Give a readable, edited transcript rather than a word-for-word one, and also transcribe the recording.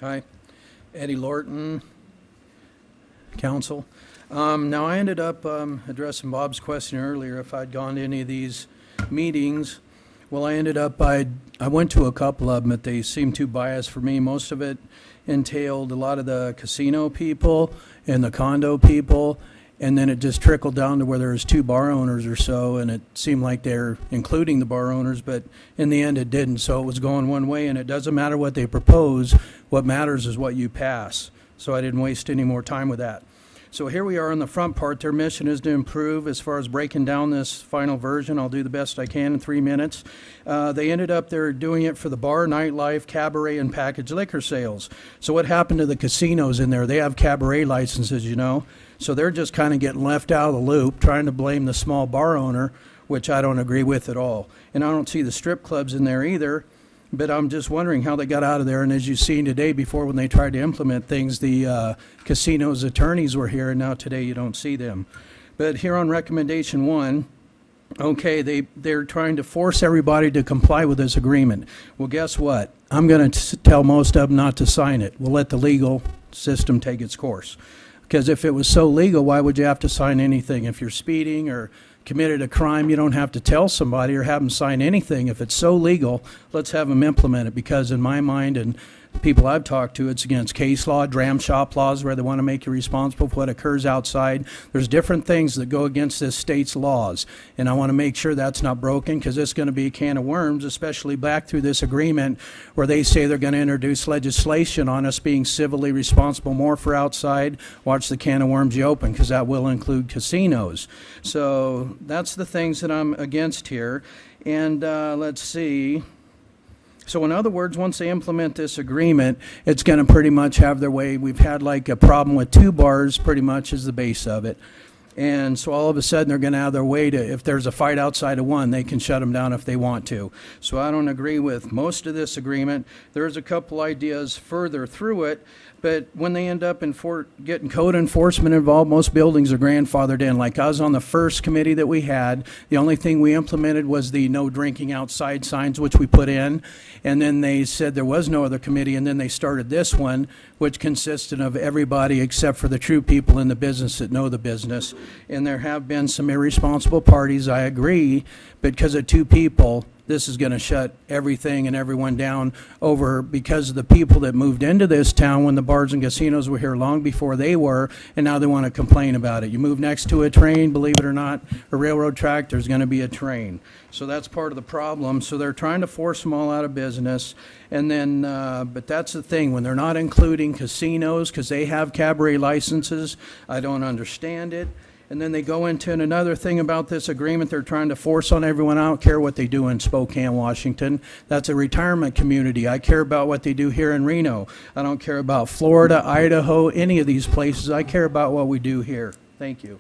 Hi, Eddie Lorton, Council. Now, I ended up addressing Bob's question earlier if I'd gone to any of these meetings. Well, I went to a couple of them, but they seemed too biased for me. Most of it entailed a lot of the casino people and the condo people, and then it just trickled down to where there was two bar owners or so, and it seemed like they're including the bar owners, but in the end it didn't. So it was going one way, and it doesn't matter what they propose. What matters is what you pass. So I didn't waste any more time with that. So here we are on the front part. Their mission is to improve as far as breaking down this final version. I'll do the best I can in 3 minutes. They ended up, they're doing it for the bar, nightlife, cabaret, and packaged liquor sales. So what happened to the casinos in there? They have cabaret licenses, you know. So they're just kind of getting left out of the loop, trying to blame the small bar owner, which I don't agree with at all. And I don't see the strip clubs in there either. But I'm just wondering how they got out of there. And as you've seen today, before when they tried to implement things, the casino's attorneys were here, and now today you don't see them. But here on recommendation 1, okay, they're trying to force everybody to comply with this agreement. Well, guess what? I'm going to tell most of them not to sign it. We'll let the legal system take its course. Because if it was so legal, why would you have to sign anything? If you're speeding or committed a crime, you don't have to tell somebody or have them sign anything. If it's so legal, let's have them implement it, because in my mind and people I've talked to, it's against case law, dram shop laws, where they want to make you responsible for what occurs outside. There's different things that go against this state's laws, and I want to make sure that's not broken, because it's going to be a can of worms, especially back through this agreement where they say they're going to introduce legislation on us being civilly responsible more for outside. Watch the can of worms you open, because that will include casinos. So that's the things that I'm against here. And let's see. So in other words, once they implement this agreement, it's going to pretty much have their way. We've had like a problem with 2 bars pretty much as the base of it. And so all of a sudden they're going to have their way to, if there's a fight outside of one, they can shut them down if they want to. So I don't agree with most of this agreement. There's a couple ideas further through it, but when they end up getting code enforcement involved, most buildings are grandfathered in. Like I was on the first committee that we had, the only thing we implemented was the no drinking outside signs, which we put in. And then they said there was no other committee, and then they started this one, which consisted of everybody except for the true people in the business that know the business. And there have been some irresponsible parties, I agree, but because of 2 people, this is going to shut everything and everyone down over, because of the people that moved into this town when the bars and casinos were here long before they were, and now they want to complain about it. You move next to a train, believe it or not, a railroad track, there's going to be a train. So that's part of the problem. So they're trying to force them all out of business. And then, but that's the thing, when they're not including casinos because they have cabaret licenses, I don't understand it. And then they go into another thing about this agreement they're trying to force on everyone. I don't care what they do in Spokane, Washington. That's a retirement community. I care about what they do here in Reno. I don't care about Florida, Idaho, any of these places. I care about what we do here. Thank you.